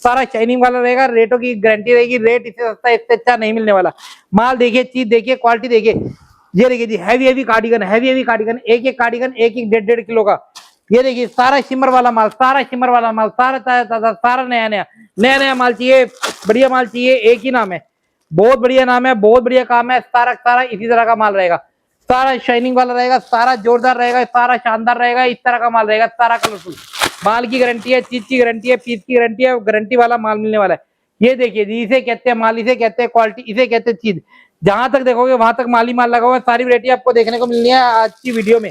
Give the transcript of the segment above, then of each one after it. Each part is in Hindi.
सारा शाइनिंग वाला रहेगा, रेटों की गारंटी रहेगी, रेट इससे सस्ता इससे अच्छा नहीं मिलने वाला। माल देखिए, चीज देखिए, क्वालिटी देखिए। ये देखिए जी, heavy heavy cardigan, heavy heavy cardigan, एक एक कार्डिगन एक एक 1.5 किलो का। ये देखिए सारा शिमर वाला माल, सारा शिमर वाला माल, सारा ताजा, सारा नया नया नया नया माल चाहिए, बढ़िया माल चाहिए, एक ही नाम है, बहुत बढ़िया नाम है, बहुत बढ़िया काम है। सारा सारा इसी तरह का माल रहेगा, सारा शाइनिंग वाला रहेगा, सारा जोरदार रहेगा, सारा शानदार रहेगा, इस तरह का माल रहेगा, सारा कलरफुल। माल की गारंटी है, चीज की गारंटी है, पीस की गारंटी है, गारंटी वाला माल मिलने वाला है। ये देखिए जी, इसे कहते हैं माल, इसे कहते हैं क्वालिटी, इसे कहते हैं चीज। जहां तक देखोगे वहां तक माल ही माल लगा हुआ है। सारी वैरायटी आपको देखने को मिलनी है आज की वीडियो में।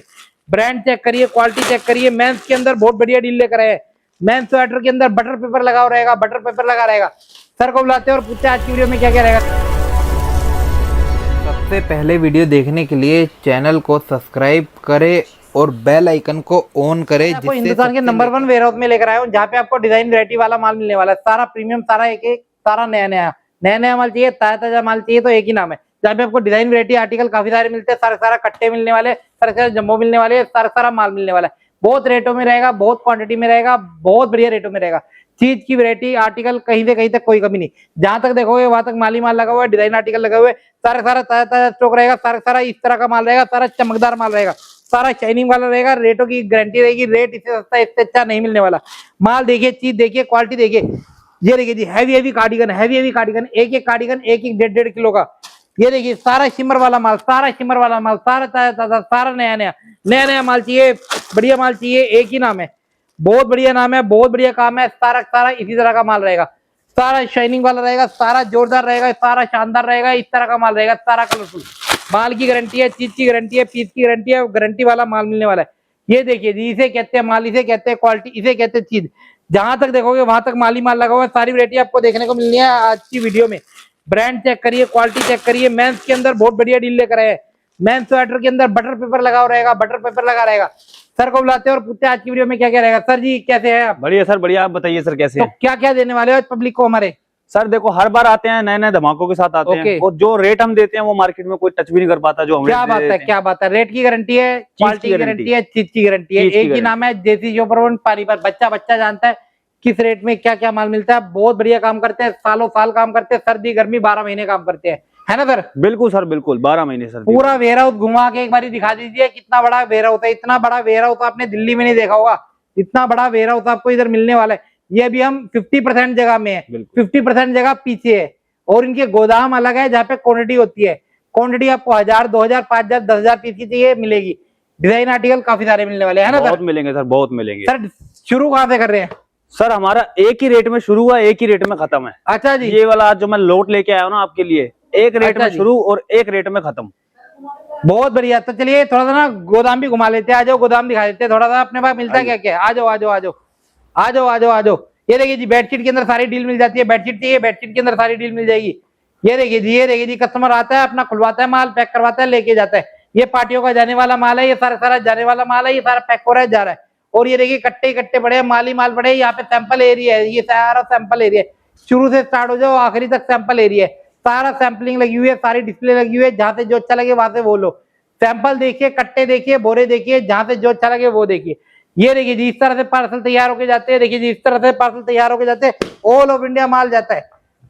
ब्रांड चेक करिए, क्वालिटी चेक करिए। मेंस के अंदर बहुत बढ़िया डील लेकर आए हैं। मेंस स्वेटर के अंदर बटर पेपर लगा रहेगा, बटर पेपर लगा रहेगा। सर को बुलाते हैं और पूछते हैं आज की वीडियो में क्या क्या रहेगा। सबसे पहले वीडियो देखने के लिए चैनल को सब्सक्राइब करें और बेल आइकन को ऑन करें। आपको हिंदुस्तान के नंबर 1 वेयर हाउस में लेकर आया हूँ, जहाँ पे आपको डिजाइन वैरायटी वाला माल मिलने वाला है। सारा प्रीमियम, सारा एक एक, सारा नया नया नया नया माल चाहिए, ताजा ताजा माल चाहिए तो एक ही नाम है। जहाँ पे आपको डिजाइन वैरायटी आर्टिकल काफी सारे मिलते हैं, सारा सारा कट्टे मिलने वाले, सारा सारा जम्बो मिलने वाले, सारा सारा माल मिलने वाला है। बहुत रेटों में रहेगा, बहुत क्वांटिटी में रहेगा, बहुत बढ़िया रेटों में रहेगा। चीज की वैरायटी आर्टिकल कहीं से कहीं तक कोई कमी नहीं। जहां तक देखोगे वहां तक माल ही माल लगा हुआ है, डिजाइन आर्टिकल लगे हुए, सारा सारा ताजा ताजा स्टॉक रहेगा, सारा सारा इस तरह का माल रहेगा, सारा चमकदार माल रहेगा, सारा शाइनिंग वाला रहेगा, रेटों की गारंटी रहेगी, रेट इससे सस्ता इससे अच्छा नहीं मिलने वाला। माल देखिए, चीज देखिए, क्वालिटी देखिए। ये देखिए जी, heavy heavy cardigan, heavy heavy cardigan, एक एक कार्डिगन एक एक 1.5 किलो का। ये देखिए सारा शिमर वाला माल, सारा शिमर वाला माल, सारा ताजा, सारा नया नया नया नया माल चाहिए, बढ़िया माल चाहिए, एक ही नाम है, बहुत बढ़िया नाम है, बहुत बढ़िया काम है। सारा सारा इसी तरह का माल रहेगा, सारा शाइनिंग वाला रहेगा, सारा जोरदार रहेगा, सारा शानदार रहेगा, इस तरह का माल रहेगा, सारा कलरफुल। माल की गारंटी है, चीज की गारंटी है, पीस की गारंटी है, गारंटी वाला माल मिलने वाला है। ये देखिए जी, इसे कहते हैं माल, इसे कहते हैं क्वालिटी, इसे कहते हैं चीज। जहां तक देखोगे वहां तक माल ही माल लगा हुआ है। सारी वैरायटी आपको देखने को मिलनी है आज की वीडियो में। ब्रांड चेक करिए, क्वालिटी चेक करिए। मेंस के अंदर बहुत बढ़िया डील लेकर आए हैं। मेंस स्वेटर के अंदर बटर पेपर लगा रहेगा, बटर पेपर लगा रहेगा। सर को बुलाते हैं और पूछते हैं आज की वीडियो में क्या क्या रहेगा। सर जी कैसे हैं आप? बढ़िया सर, बढ़िया। आप बताइए सर कैसे तो हैं? क्या क्या देने वाले हो आज पब्लिक को हमारे? सर देखो, हर बार आते हैं नए नए धमाकों के साथ आते हैं, और जो रेट हम देते हैं वो मार्केट में कोई टच भी नहीं कर पाता। जो हम क्या बात है, क्या बात है। रेट की गारंटी है, क्वालिटी की गारंटी है, चीज की गारंटी है, एक ही नाम है, देसी चोपड़ पानीपत। बच्चा बच्चा जानता है किस रेट में क्या क्या माल मिलता है। बहुत बढ़िया काम करते हैं, सालों साल काम करते हैं, सर्दी गर्मी 12 महीने काम करते हैं, है ना सर? बिल्कुल सर, बिल्कुल 12 महीने सर। पूरा वेयर हाउस घुमा के एक बार दिखा दीजिए, कितना बड़ा वेयर हाउस है। इतना बड़ा वेयर हाउस आपने दिल्ली में नहीं देखा होगा, इतना बड़ा वेयर हाउस आपको इधर मिलने वाला है। ये अभी हम 50% जगह में है, 50% जगह पीछे है, और इनके गोदाम अलग है जहाँ पे क्वांटिटी होती है। क्वांटिटी आपको 1000, 2000, 5000, 10,000 पीस की चाहिए, मिलेगी। डिजाइन आर्टिकल काफी सारे मिलने वाले हैं ना सर? बहुत मिलेंगे सर, बहुत मिलेंगे सर। शुरू कहाँ से कर रहे हैं सर? हमारा एक ही रेट में शुरू हुआ, एक ही रेट में खत्म है। अच्छा जी। ये वाला आज जो मैं लोट लेके आया हूँ ना आपके लिए, एक रेट में शुरू और एक रेट में खत्म। बहुत बढ़िया। तो चलिए थोड़ा सा ना गोदाम भी घुमा लेते हैं, आ जाओ गोदाम दिखा देते हैं थोड़ा सा। अपने पास मिलता है क्या क्या? आ जाओ आ जाओ आ जाओ आ जाओ आ जाओ आ जाओ। ये देखिए जी, बेडशीट के अंदर सारी डील मिल जाती है। बेडशीट चाहिए, बेडशीट के अंदर सारी डील मिल जाएगी। ये देखिए जी, ये देखिए जी, कस्टमर आता है, अपना खुलवाता है माल, पैक करवाता है, लेके जाता है। ये पार्टियों का जाने वाला माल है, ये सारा सारा जाने वाला माल है, ये सारा पैक हो रहा है, जा रहा है। और ये देखिए कट्टे कट्टे पड़े हैं, माल ही माल पड़े हैं। यहाँ पे सैंपल एरिया है, ये सारा सैंपल एरिया है। शुरू से स्टार्ट हो जाओ आखिरी तक सैंपल एरिया है। सारा सैंपलिंग लगी हुई है, सारी डिस्प्ले लगी हुई है। जहां से जो अच्छा लगे वहां से वो लो। सैंपल देखिए, कट्टे देखिए, बोरे देखिए, जहां से जो अच्छा लगे वो देखिए। ये देखिए जी, इस तरह से पार्सल तैयार होके जाते हैं। देखिए जी, इस तरह से पार्सल तैयार होके जाते हैं। ऑल ओवर इंडिया माल जाता है,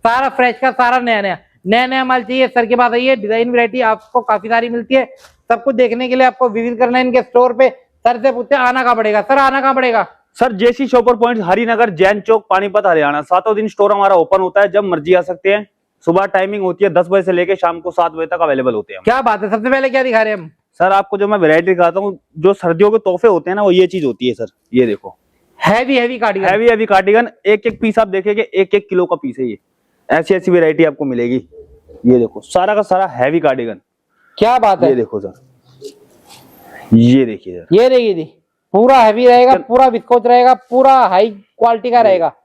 सारा फ्रेश का, सारा नया नया नया नया माल चाहिए। सर के पास आइए, डिजाइन वैरायटी आपको काफी सारी मिलती है। सब कुछ देखने के लिए आपको विजिट करना है इनके स्टोर पे। सर से पूछते आना कहाँ पड़ेगा? सर आना कहाँ पड़ेगा? सर जेसी शॉपर पॉइंट, हरिनगर, जैन चौक, पानीपत, हरियाणा। 7 दिन स्टोर हमारा ओपन होता है, जब मर्जी आ सकते हैं। सुबह टाइमिंग होती है 10 बजे से लेके शाम को 7 बजे तक अवेलेबल होते हैं। क्या बात है। सबसे पहले क्या दिखा रहे हैं हम? सर आपको जो मैं वैरायटी दिखाता हूँ, जो सर्दियों के तोहफे होते हैं ना, वो ये चीज होती है सर। ये देखो, heavy heavy cardigan, heavy heavy cardigan. एक एक पीस आप देखेंगे, एक एक किलो का पीस है ये। ऐसी ऐसी वैरायटी आपको मिलेगी। ये देखो, सारा का सारा हैवी कार्डिगन। क्या बात है। ये देखो सर, ये देखिए सर, ये देखिए जी, पूरा हैवी रहेगा, पूरा विस्कोच रहेगा, पूरा हाई क्वालिटी का रहेगा।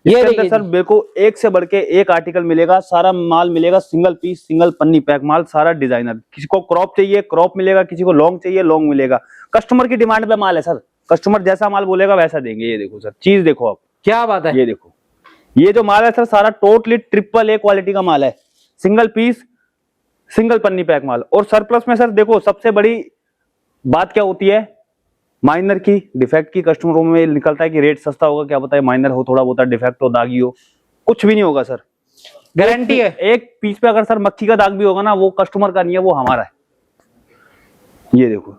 ये देखिए सर, देखो एक से बढ़ के एक आर्टिकल मिलेगा। सारा माल मिलेगा सिंगल पीस, सिंगल पन्नी पैक माल, सारा डिजाइनर। किसी को क्रॉप चाहिए क्रॉप मिलेगा, किसी को लॉन्ग चाहिए लॉन्ग मिलेगा। कस्टमर की डिमांड पे माल है सर, कस्टमर जैसा माल बोलेगा वैसा देंगे। ये देखो सर, चीज देखो आप, क्या बात है। ये देखो, ये जो माल है सर, सारा टोटली ट्रिपल ए क्वालिटी का माल है। सिंगल पीस, सिंगल पन्नी पैक माल। और सरप्लस में सर देखो, सबसे बड़ी बात क्या होती है, माइनर की डिफेक्ट की कस्टमरों में निकलता है कि रेट सस्ता होगा, क्या पता है माइनर हो, थोड़ा बहुत डिफेक्ट हो, दागी हो, कुछ भी नहीं होगा सर। गारंटी है। एक पीस पे अगर सर मक्खी का दाग भी होगा ना, वो कस्टमर का नहीं है, वो हमारा है। ये देखो,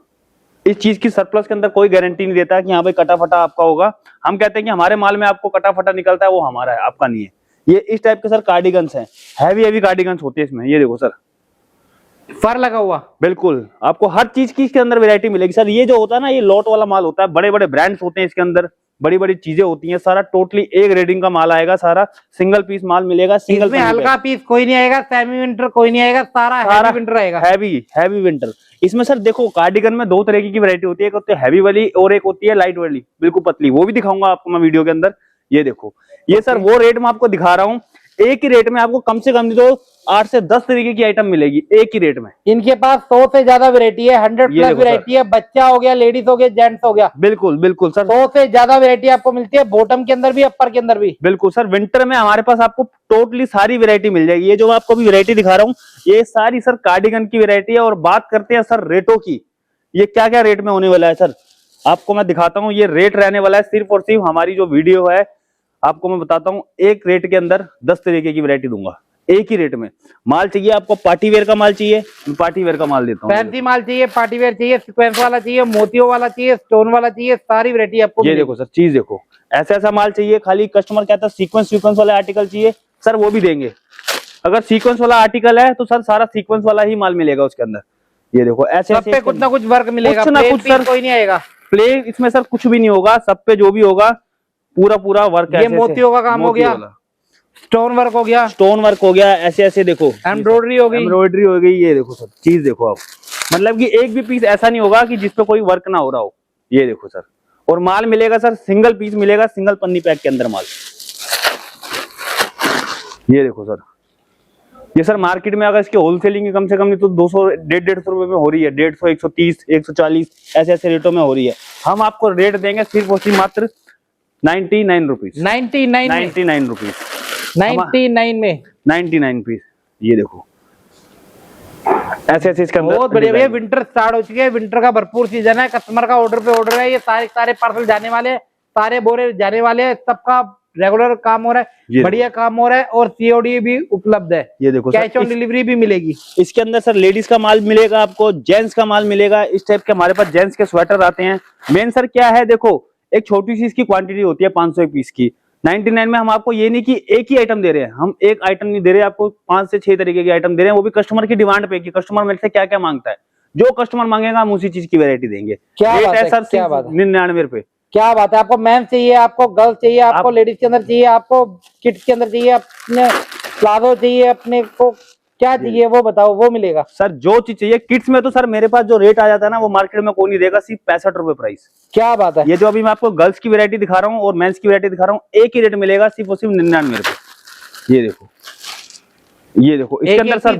इस चीज की सरप्लस के अंदर कोई गारंटी नहीं देता कि हाँ भाई कटा फटा आपका होगा। हम कहते हैं कि हमारे माल में आपको कटा फटा निकलता है, वो हमारा है, आपका नहीं है। ये इस टाइप के सर कार्डिगन्स हैं, हैवी कार्डिगन्स होते हैं इसमें। ये देखो सर, फर लगा हुआ, बिल्कुल आपको हर चीज की इसके अंदर वैरायटी मिलेगी सर। ये जो होता है ना, ये लॉट वाला माल होता है, बड़े बड़े ब्रांड्स होते हैं इसके अंदर, बड़ी बड़ी चीजें होती हैं, सारा टोटली एक रेटिंग का माल आएगा, सारा सिंगल पीस माल मिलेगा। सिंगल इसमें हल्का पीस कोई नहीं आएगा, सेमी विंटर कोई नहीं आएगा, सारा हैवी विंटर आएगा। Heavy winter. इसमें सर देखो, कार्डिगन में दो तरह की वैरायटी होती है, एक होती है हैवी वाली और एक होती है लाइट वाली, बिल्कुल पतली, वो भी दिखाऊंगा आपको मैं वीडियो के अंदर। ये देखो, ये सर वो रेट में आपको दिखा रहा हूँ। एक ही रेट में आपको कम से कम नहीं तो 8 से 10 तरीके की आइटम मिलेगी एक ही रेट में। इनके पास 100 से ज्यादा वैरायटी है, 100 ये प्लस देखो वैरायटी है। बच्चा हो गया, लेडीज हो गया, जेंट्स हो गया, बिल्कुल बिल्कुल सर, 100 से ज्यादा वैरायटी आपको मिलती है, बॉटम के अंदर भी, अपर के अंदर भी। बिल्कुल सर। विंटर में हमारे पास आपको टोटली सारी वैरायटी मिल जाएगी। ये जो आपको अभी वैरायटी दिखा रहा हूँ, ये सारी सर कार्डिगन की वैरायटी है। और बात करते हैं सर रेटों की, ये क्या क्या रेट में होने वाला है सर, आपको मैं दिखाता हूँ। ये रेट रहने वाला है सिर्फ और सिर्फ हमारी जो वीडियो है, आपको मैं बताता हूँ, एक रेट के अंदर 10 तरीके की वैरायटी दूंगा एक ही रेट में। माल चाहिए आपको, पार्टी वेयर का माल चाहिए, पार्टी वेयर का माल देता हूँ। फैंसी माल चाहिए, पार्टी वेयर चाहिए, सीक्वेंस वाला चाहिए, मोतियों वाला चाहिए, स्टोन वाला चाहिए, सारी वैरायटी आपको ये देखो सर, चीज देखो, ऐसा ऐसा माल चाहिए। खाली कस्टमर कहता है सीक्वेंस वाले आर्टिकल चाहिए सर, वो भी देंगे। अगर सीक्वेंस वाला आर्टिकल है तो सर सारा सीक्वेंस वाला ही माल मिलेगा उसके अंदर। ये देखो, ऐसे सब पे कुछ ना कुछ वर्क मिलेगा, कुछ ना plain कुछ piece सर, कोई नहीं आएगा। प्लेन इसमें सर कुछ भी नहीं होगा, सब पे जो भी होगा पूरा वर्क है। ये मोतियों का काम हो गया, स्टोन वर्क हो गया, स्टोन वर्क हो गया, ऐसे ऐसे देखो, एम्ब्रॉयडरी हो गई, एम्ब्रॉयडरी हो गई। ये देखो सर, चीज देखो आप, मतलब कि एक भी पीस ऐसा नहीं होगा कि जिसपे कोई वर्क ना हो रहा हो। ये देखो सर, और माल मिलेगा सर, सिंगल पीस मिलेगा, सिंगल पन्नी पैक के अंदर माल। ये देखो सर, ये सर मार्केट में अगर इसकी होलसेलिंग कम से कम नहीं तो 200-150 रुपए में हो रही है, 150, 130, 140 ऐसे ऐसे रेटों में हो रही है। हम आपको रेट देंगे सिर्फ और सिर्फ मात्र 99 रुपीज, 99 रुपीज, 99 में 99 पीस। ये देखो, ऐसे ऐसे इसके अंदर बहुत बढ़िया भैया। विंटर स्टार्ट हो चुके हैं, विंटर का भरपूर सीजन है, कस्टमर का ऑर्डर पे ऑर्डर है, ये सारे पार्सल जाने वाले, सारे बोरे जाने वाले हैं, सबका रेगुलर काम हो रहा है, बढ़िया काम हो रहा है, और सीओडी भी उपलब्ध है। ये देखो, कैश ऑन डिलीवरी भी मिलेगी। इसके अंदर सर लेडीज का माल मिलेगा आपको, जेंट्स का माल मिलेगा। इस टाइप के हमारे पास जेंट्स के स्वेटर आते हैं। मेन सर क्या है, देखो एक छोटी सी इसकी क्वांटिटी होती है 500 पीस की। 99 में हम आपको ये नहीं कि एक ही आइटम दे रहे हैं, हम एक आइटम नहीं दे रहे, आपको 5 से 6 तरीके के आइटम दे रहे हैं, वो भी कस्टमर की डिमांड पे कि कस्टमर मेरे से क्या क्या मांगता है। जो कस्टमर मांगेगा हम उसी चीज की वैरायटी देंगे। क्या बात है सर, क्या बात है, 99 रुपए। क्या बात है। आपको मेंस चाहिए, आपको गर्ल्स चाहिए, आपको लेडीज के अंदर चाहिए, आपको किड्स के अंदर चाहिए, अपने प्लाजो चाहिए, अपने को क्या चाहिए वो बताओ, वो मिलेगा सर। जो चीज चाहिए किड्स में तो सर मेरे पास जो रेट आ जाता है ना, वो मार्केट में कोई नहीं देगा, सिर्फ 65 रुपए प्राइस। क्या बात है। ये जो अभी मैं आपको गर्ल्स की वैरायटी दिखा रहा हूँ और मेंस की वैरायटी दिखा रहा हूँ, एक ही रेट मिलेगा, सिर्फ और सिर्फ 99 रुपए। ये देखो, ये देखो, इसके अंदर सर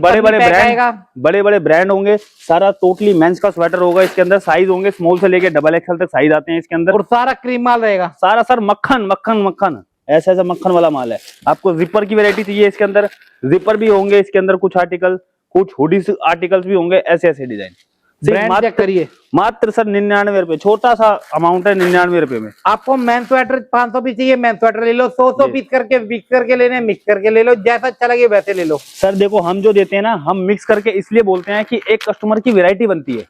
बड़े बड़े ब्रांड होंगे। सारा टोटली मेंस का स्वेटर होगा, इसके अंदर साइज होंगे स्मॉल से लेके डबल एक्सएल तक साइज आते हैं इसके अंदर। और सारा क्रीम माल रहेगा, सारा सर मक्खन ऐसा ऐसा मक्खन वाला माल है। आपको जिपर की वैरायटी चाहिए, इसके अंदर जिपर भी होंगे, इसके अंदर कुछ आर्टिकल, कुछ हुडी आर्टिकल्स भी होंगे, ऐसे ऐसे डिजाइन। ब्रांड चेक करिए, मात्र सर 99 रुपए, छोटा सा अमाउंट है 99 रुपए में। आपको मेन स्वेटर 500 पीस चाहिए, मेन स्वेटर ले लो, 100 पीस करके मिक्स करके लेने, मिक्स करके ले लो, जैसा अच्छा लगे वैसे ले लो। सर देखो, हम जो देते हैं ना, हम मिक्स करके इसलिए बोलते हैं कि एक कस्टमर की वैरायटी बनती है।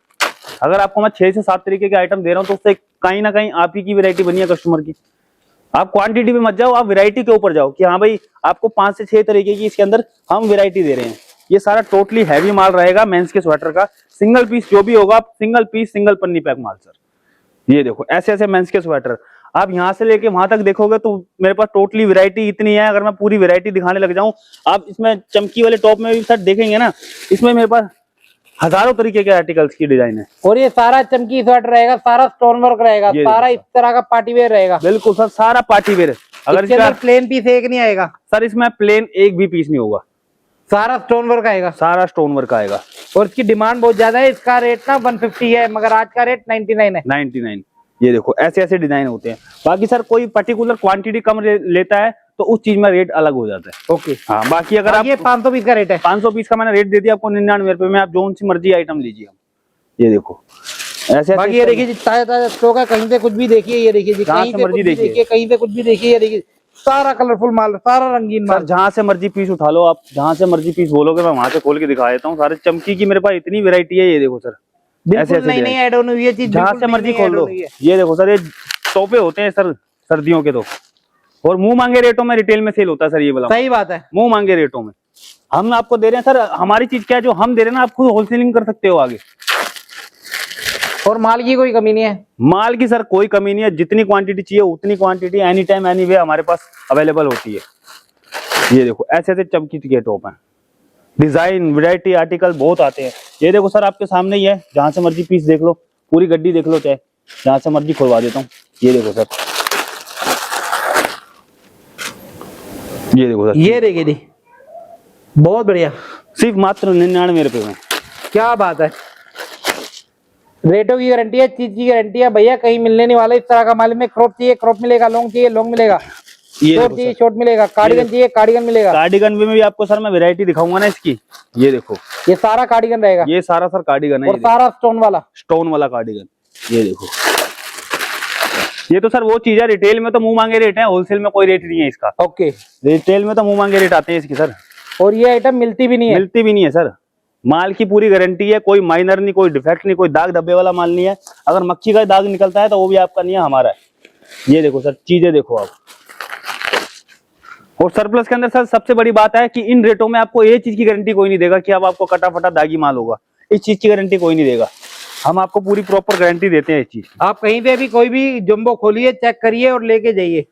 अगर आपको मैं 6 से 7 तरीके के आइटम दे रहा हूँ तो उससे कहीं ना कहीं आप ही की वैरायटी बनी है कस्टमर की। आप क्वांटिटी पे मत जाओ, आप वैरायटी के ऊपर जाओ कि हाँ भाई आपको 5 से 6 तरीके की इसके अंदर हम वैरायटी दे रहे हैं। ये सारा टोटली हैवी माल रहेगा मेंस के स्वेटर का, सिंगल पीस जो भी होगा, सिंगल पीस सिंगल पन्नी पैक माल सर। ये देखो, ऐसे ऐसे मेंस के स्वेटर, आप यहाँ से लेके वहां तक देखोगे तो मेरे पास टोटली वैरायटी इतनी है। अगर मैं पूरी वैरायटी दिखाने लग जाऊं, आप इसमें चमकी वाले टॉप में भी सर देखेंगे ना, इसमें मेरे पास हजारों तरीके के आर्टिकल्स की डिजाइन है। और ये सारा चमकी स्वेटर रहेगा, सारा स्टोन वर्क रहेगा, सारा इस तरह का पार्टी वेयर रहेगा। बिल्कुल सर, सारा पार्टी वेयर। अगर इसके अंदर प्लेन पीस एक नहीं आएगा सर, इसमें प्लेन एक भी पीस नहीं होगा, सारा स्टोन वर्क आएगा, सारा स्टोन वर्क आएगा। और इसकी डिमांड बहुत ज्यादा है। इसका रेट ना 150 है, मगर आज का रेट 99 है। 99। ये देखो, ऐसे ऐसे डिजाइन होते हैं। बाकी सर कोई पर्टिकुलर क्वांटिटी कम लेता है तो उस चीज में रेट अलग हो जाता है। ओके हाँ, बाकी अगर आप ये 500 पीस का रेट है, 500 पीस का मैंने रेट दे दिया आपको 99 रुपए में, आप जो सी मर्जी आइटम लीजिए। ये देखो, ऐसे बाकी ये देखिए जी ताजा ताजा स्टॉक है, कहीं से कुछ भी देखिए, ये देखिए जी, जहाँ कहीं से से मर्जी कुछ भी देखिए। देखिए, कहीं से कुछ भी देखिए, ये देखिए सारा कलरफुल माल, सारा रंगीन सर माल। जहाँ से मर्जी पीस उठा लो आप, जहाँ से मर्जी पीस बोलोगे मैं वहां से खोल के दिखा देता हूँ। सारे चमकी की मेरे पास इतनी वैरायटी है, ये देखो सर। बिल्कुल नई नई ऐड ऑन हुई है चीज, जहाँ बिल्कुल से नई मर्जी नई खोल ऐड लो। ऑन हुई है। ये देखो सर, ये टोपे होते हैं सर सर्दियों के, तो और मुंह मांगे रेटों में रिटेल में सेल होता है सर ये वाला। सही बात है। मुंह मांगे रेटों में हम आपको दे रहे हैं सर। हमारी चीज क्या है, जो हम दे रहे हैं ना, आप खुद होलसेलिंग कर सकते हो आगे। और माल की कोई कमी नहीं है। माल की सर कोई कमी नहीं है, जितनी क्वांटिटी चाहिए उतनी quantity any time any way हमारे पास अवेलेबल होती है। ये देखो ऐसे ऐसे चमकी के टॉप हैं, डिजाइन वैरायटी आर्टिकल बहुत आते हैं। ये देखो सर आपके सामने ही है, जहां से मर्जी पीस देख लो, पूरी गड्डी देख लो, चाहे जहां से मर्जी खुलवा देता हूँ। ये देखो सर, ये देखो सर, ये देखिए जी, बहुत बढ़िया, सिर्फ मात्र 99 रुपए में। क्या बात है। रेटों की गारंटी है, चीज की गारंटी है भैया, कहीं मिलने नहीं वाला इस तरह का माल में। क्रॉप चाहिए क्रॉप मिलेगा, लॉन्ग चाहिए लॉन्ग मिलेगा, ये शॉर्ट देखो चाहिए सर, शॉर्ट मिलेगा, कार्डिगन चाहिए कार्डिगन मिलेगा। कार्डिगन में भी आपको सर मैं वैरायटी दिखाऊंगा ना इसकी। ये देखो, ये सारा कार्डिगन रहेगा, ये सारा सर कार्डिगन है, और सारा स्टोन वाला। स्टोन वाला कार्डिगन। ये देखो, ये तो सर वो चीज है, रिटेल में तो मुंह मांगे रेट है, होलसेल में कोई रेट नहीं है इसका। ओके, रिटेल में तो मुंह मांगे रेट आते हैं इसकी सर, और ये आइटम मिलती भी नहीं है। मिलती भी नहीं है सर। माल की पूरी गारंटी है, कोई माइनर नहीं, कोई डिफेक्ट नहीं, कोई दाग धब्बे वाला माल नहीं है। अगर मक्खी का दाग निकलता है तो वो भी आपका नहीं है, हमारा है। ये देखो सर, चीजें देखो आप। और सरप्लस के अंदर सर सबसे बड़ी बात है कि इन रेटों में आपको ये चीज की गारंटी कोई नहीं देगा कि अब आपको कटा फटा दागी माल होगा। इस चीज की गारंटी कोई नहीं देगा, हम आपको पूरी प्रॉपर गारंटी देते हैं इस चीज की। आप कहीं पे भी कोई भी जंबो खोलिए, चेक करिए और लेके जाइए।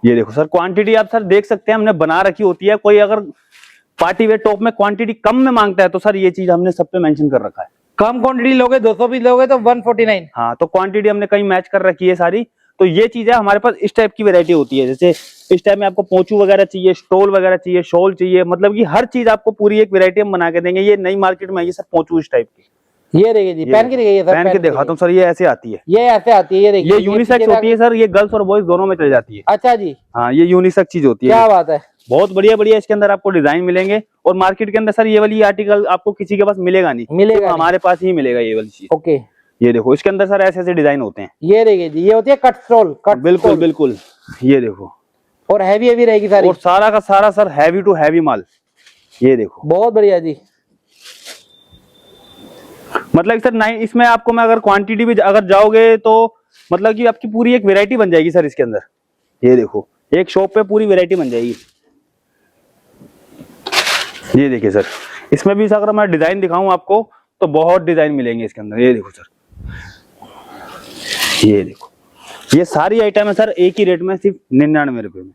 ये देखो सर, क्वांटिटी आप सर देख सकते हैं, हमने बना रखी होती है। कोई अगर पार्टी वेयर टॉप में क्वांटिटी कम में मांगता है तो सर ये चीज हमने सब पे मेंशन कर रखा है। कम क्वांटिटी लोगे, 200 पीस लोगे तो 149। हाँ, तो क्वांटिटी हमने कहीं मैच कर रखी है सारी। तो ये चीज है, हमारे पास इस टाइप की वैरायटी होती है। जैसे इस टाइप में आपको पोंचू वगैरह चाहिए, स्टोल वगैरह चाहिए, शॉल चाहिए, मतलब कि हर चीज आपको पूरी एक वैरायटी हम बना के देंगे। ये नई मार्केट में आई है सर पोंचू इस टाइप की। ये देखिए जी, पहन के दिखाइए सर, पहन के दिखाता हूँ सर, ये ऐसे आती है, ये ऐसे आती है। ये देखिए, ये यूनिसेक्स होती है सर, ये गर्ल्स और बॉयज दोनों में चल जाती है। अच्छा जी, हाँ, ये यूनिसेक्स चीज होती है। क्या बात है। बहुत बढ़िया बढ़िया इसके अंदर आपको डिजाइन मिलेंगे। और मार्केट के अंदर सर ये वाली आर्टिकल आपको किसी के पास मिलेगा नहीं, मिलेगा तो नहीं। हमारे पास ही मिलेगा ये वाली चीज। ओके, ये देखो, इसके अंदर सर ऐसे ऐसे डिजाइन होते हैं। ये देखिए जी, ये होती है कट स्टोल, कट बिल्कुल स्टोल। बिल्कुल, ये देखो, और हैवी हैवी रहेगी सारी, और सारा का सारा सर हैवी टू हैवी माल। ये देखो, बहुत बढ़िया जी। मतलब सर नहीं, इसमें आपको मैं अगर क्वांटिटी भी अगर जाओगे तो मतलब कि आपकी पूरी एक वैरायटी बन जाएगी सर इसके अंदर। ये देखो, एक शॉप पे पूरी वैरायटी बन जाएगी। ये देखिए सर, इसमें भी अगर मैं डिजाइन दिखाऊं आपको तो बहुत डिजाइन मिलेंगे इसके अंदर। ये देखो सर, ये देखो, ये सारी आइटम है सर एक ही रेट में, सिर्फ 99 रुपए में।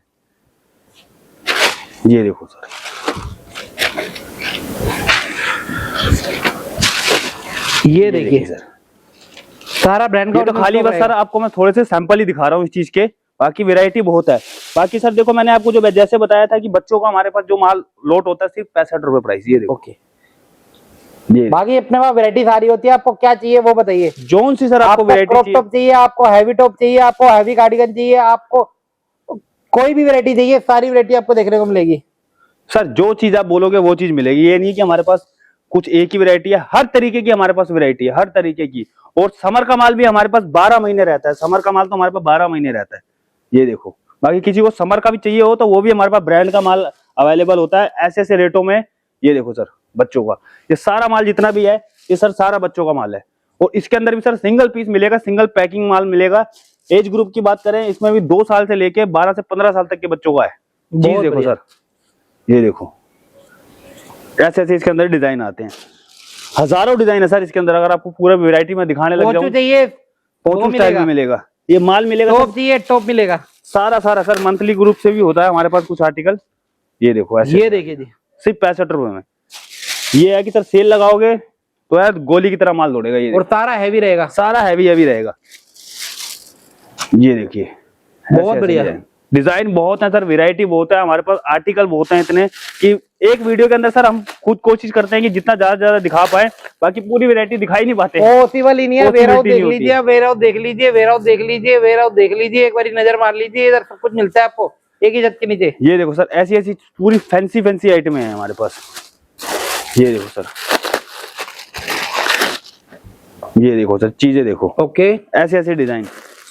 ये देखो सर, ये देखिए सर, सारा ब्रांड का। ये तो खाली बस सर आपको मैं थोड़े से सैंपल ही दिखा रहा हूँ इस चीज के, बाकी वैरायटी बहुत है। बाकी सर देखो, मैंने आपको जो जैसे बताया था कि बच्चों का हमारे पास जो माल लोट होता है सिर्फ 65 रुपए प्राइस। ये देखो, ओके, ये बाकी अपने पास वैरायटी सारी होती है। आपको क्या चाहिए वो बताइए। जोन सी सर आपको आपको वैरायटी क्रॉप चाहिए। टॉप चाहिए, आपको हैवी टॉप चाहिए, आपको हैवी कार्डिगन चाहिए, आपको कोई भी वैरायटी चाहिए, सारी वैरायटी आपको देखने को मिलेगी। सर जो चीज आप बोलोगे वो चीज मिलेगी। ये नहीं कि हमारे पास कुछ एक ही वैरायटी है, हर तरीके की हमारे पास वैरायटी है, हर तरीके की। और समर का माल भी हमारे पास 12 महीने रहता है। समर का माल तो हमारे पास 12 महीने रहता है। ये देखो, बाकी किसी को समर का भी चाहिए हो तो वो भी हमारे पास ब्रांड का माल अवेलेबल होता है ऐसे ऐसे रेटों में। ये देखो सर, बच्चों का ये सारा माल जितना भी है, ये सर सारा बच्चों का माल है। और इसके अंदर भी सर सिंगल पीस मिलेगा, सिंगल पैकिंग माल मिलेगा। एज ग्रुप की बात करें, इसमें भी 2 साल से लेके 12 से 15 साल तक के बच्चों का है। चीज बहुत देखो बढ़िया। सर, ये देखो, ऐसे ऐसे इसके अंदर डिजाइन आते हैं, हजारों डिजाइन है सर इसके अंदर। अगर आपको पूरा वैरायटी में दिखाने लग पोंचू जाऊं, चाहिए पोंचू स्टाइल में मिलेगा, ये माल मिलेगा टॉप सर, चाहिए टॉप मिलेगा। सारा सारा सर मंथली ग्रुप से भी होता है हमारे पास कुछ आर्टिकल। ये देखो, ऐसे ये देखिए जी, सिर्फ 65 रुपए में। ये है कि सर सेल लगाओगे तो यार गोली की तरह माल दौड़ेगा। ये और सारा हैवी रहेगा, सारा हैवी हैवी रहेगा। ये देखिए, बहुत बढ़िया डिजाइन बहुत है सर, वैरायटी बहुत है हमारे पास, आर्टिकल बहुत है इतने कि एक वीडियो के अंदर सर हम खुद कोशिश करते हैं कि जितना ज्यादा ज्यादा दिखा पाए, बाकी पूरी वैरायटी दिखाई नहीं पाते। पॉसिबल ही नहीं है। वेयर हाउस Possibility देख नहीं होती लीजिए, वेयर हाउस देख लीजिए, वेयर हाउस देख लीजिए, वेयर हाउस देख लीजिए, एक बार नजर मार लीजिए, इधर सब कुछ मिलता है आपको एक ही छत के नीचे। ये देखो सर, ऐसी ऐसी पूरी फैंसी फैंसी आइटमें हैं हमारे पास। ये देखो सर, ये देखो सर, चीजें देखो, ओके, ऐसे ऐसे डिजाइन,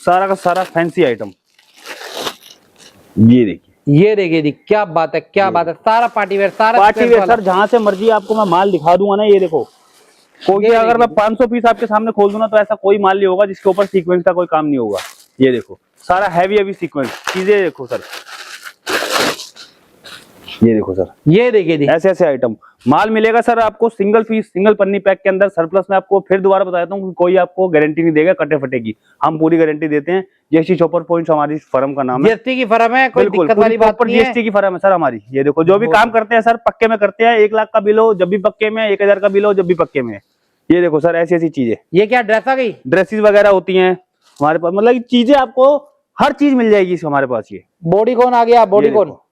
सारा का सारा फैंसी आइटम। ये देखिए, ये देखिए जी, क्या बात है, क्या बात है, सारा पार्टी वेयर, सारा पार्टी square वेयर वाला। सर, जहां से मर्जी आपको मैं माल दिखा दूंगा ना, ये देखो, कोई ये अगर देखिए। मैं 500 पीस आपके सामने खोल दूं ना, तो ऐसा कोई माल नहीं होगा जिसके ऊपर सीक्वेंस का कोई काम नहीं होगा। ये देखो, सारा हैवी सीक्वेंस, चीजें देखो सर, ये देखो सर, ये देखिए जी, ऐसे ऐसे आइटम माल मिलेगा सर आपको सिंगल पीस, सिंगल पन्नी पैक के अंदर। सरप्लस में आपको फिर दोबारा बता देता हूँ, कोई आपको गारंटी नहीं देगा कटे फटे की, हम पूरी गारंटी देते हैं। जीएसटी चॉपर पॉइंट्स हमारी फर्म का नाम है। जीएसटी की फर्म है, कोई बिल्कुल, दिक्कत वाली बात नहीं है। जीएसटी की फर्म है सर हमारी। ये देखो, जो भी काम करते हैं सर पक्के में करते हैं। 1 लाख का बिल हो जब भी पक्के में, 1000 का बिल हो जब भी पक्के में। ये देखो सर, ऐसी ऐसी चीजें, ये क्या ड्रेस आ गई? ड्रेसेस वगैरह होती हैं हमारे पास, मतलब चीजें आपको हर चीज मिल जाएगी हमारे पास। ये बॉडी कौन आ गया, बॉडी ये कौन? देखो,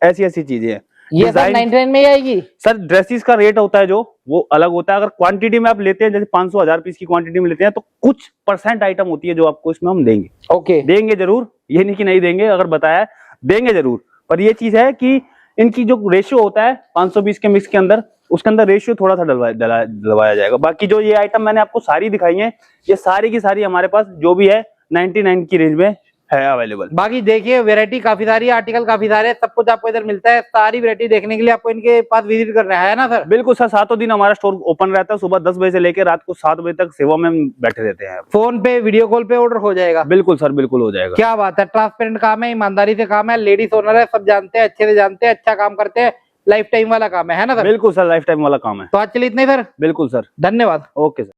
ऐसी ऐसी चीजें हैं। ये सब डिजाइन 99 में ही आएगी? सर, ड्रेसेस का रेट होता है जो, वो अलग होता है। अगर क्वांटिटी में आप लेते हैं, जैसे 500-1000 पीस की क्वांटिटी में लेते हैं, तो कुछ परसेंट आइटम होती है जो आपको इसमें हम देंगे। ओके, देंगे जरूर, ये नहीं कि नहीं देंगे, अगर बताया देंगे जरूर। पर ये चीज है कि इनकी जो रेशियो होता है 500 पीस के मिक्स के अंदर, उसके अंदर रेशियो थोड़ा सा डलवाया जाएगा। बाकी जो ये आइटम मैंने आपको सारी दिखाई है, ये सारी की सारी हमारे पास जो भी है 99 की रेंज में है अवेलेबल। बाकी देखिए वैरायटी काफी सारी है, आर्टिकल काफी सारे हैं, सब कुछ आपको इधर मिलता है। सारी वैरायटी देखने के लिए आपको इनके पास विजिट करना है ना सर? बिल्कुल सर, 7 दिन हमारा स्टोर ओपन रहता है। सुबह 10 बजे से लेकर रात को 7 बजे तक सेवा में हम बैठे रहते हैं। फोन पे, वीडियो कॉल पे ऑर्डर हो जाएगा? बिल्कुल सर, बिल्कुल हो जाएगा। क्या बात है, ट्रांसपेरेंट काम है, ईमानदारी से काम है, लेडीज ओनर है, सब जानते हैं, अच्छे से जानते हैं, अच्छा काम करते हैं, लाइफ टाइम वाला काम है ना सर? बिल्कुल सर, लाइफ टाइम वाला काम है। तो आज चलिए इतना ही सर, बिल्कुल सर, धन्यवाद। Okay sir.